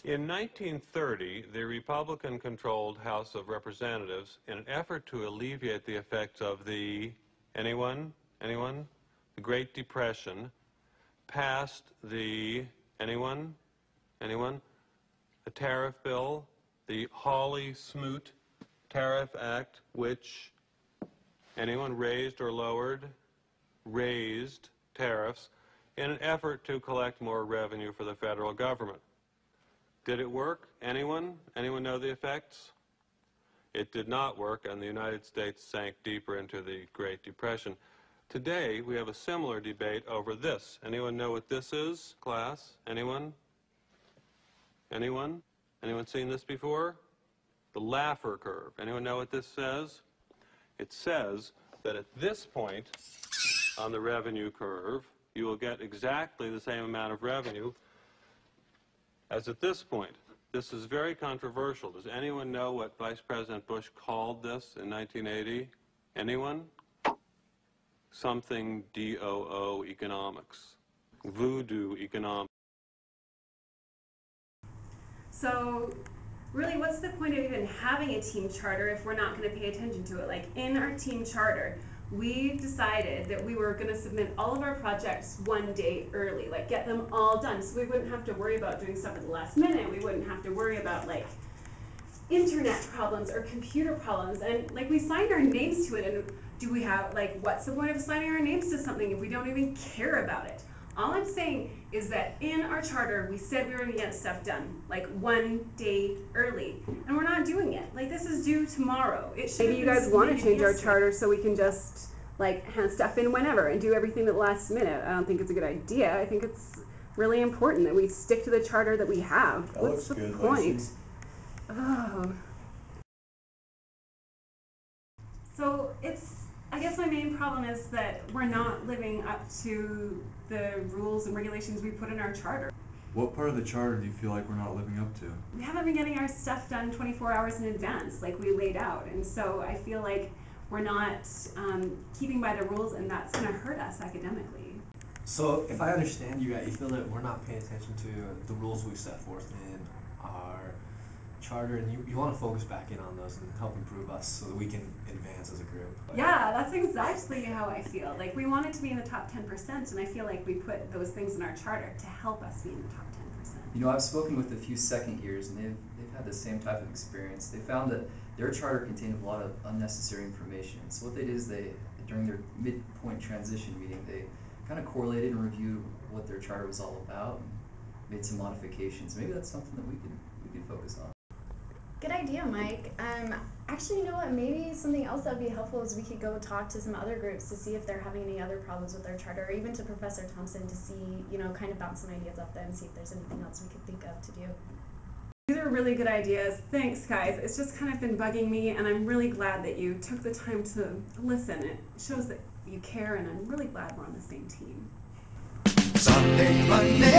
In 1930, the Republican-controlled House of Representatives, in an effort to alleviate the effects of the, anyone? The Great Depression, passed the, anyone? A tariff bill, the Hawley-Smoot Tariff Act, which, anyone, raised or lowered? Raised tariffs in an effort to collect more revenue for the federal government. Did it work? Anyone? Anyone know the effects? It did not work, and the United States sank deeper into the Great Depression. Today, we have a similar debate over this. Anyone know what this is, class? Anyone? Anyone? Anyone seen this before? The Laffer curve. Anyone know what this says? It says that at this point on the revenue curve, you will get exactly the same amount of revenue as at this point. This is very controversial. Does anyone know what Vice President Bush called this in 1980? Anyone? Something DOO economics. Voodoo economics. So really, what's the point of even having a team charter if we're not going to pay attention to it? Like in our team charter, we decided that we were going to submit all of our projects one day early, like get them all done, so we wouldn't have to worry about doing stuff at the last minute. We wouldn't have to worry about like internet problems or computer problems, and like we signed our names to it. And do we have, like, what's the point of signing our names to something if we don't even care about it? All I'm saying is that in our charter, we said we were going to get stuff done, like one day early, and we're not doing it. Like, this is due tomorrow. Maybe you guys want to change our charter so we can just, like, hand stuff in whenever and do everything at the last minute. I don't think it's a good idea. I think it's really important that we stick to the charter that we have. That What's the point? Oh. So I guess my main problem is that we're not living up to the rules and regulations we put in our charter. What part of the charter do you feel like we're not living up to? We haven't been getting our stuff done 24 hours in advance like we laid out, and so I feel like we're not keeping by the rules, and that's going to hurt us academically. So if I understand you right, you feel that we're not paying attention to the rules we've set forth in our charter, and you want to focus back in on those and help improve us so that we can advance as a group. Yeah, that's exactly how I feel. Like, we wanted to be in the top 10%, and I feel like we put those things in our charter to help us be in the top 10%. You know, I've spoken with a few second years, and they've had the same type of experience. They found that their charter contained a lot of unnecessary information. So what they did is during their midpoint transition meeting, they kind of correlated and reviewed what their charter was all about and made some modifications. Maybe that's something that we could focus on. Good idea, Mike. Actually, you know what? Maybe something else that would be helpful is we could go talk to some other groups to see if they're having any other problems with their charter, or even to Professor Thompson to see, kind of bounce some ideas off them and see if there's anything else we could think of to do. These are really good ideas. Thanks, guys. It's just kind of been bugging me, and I'm really glad that you took the time to listen. It shows that you care, and I'm really glad we're on the same team. Sunday, Monday.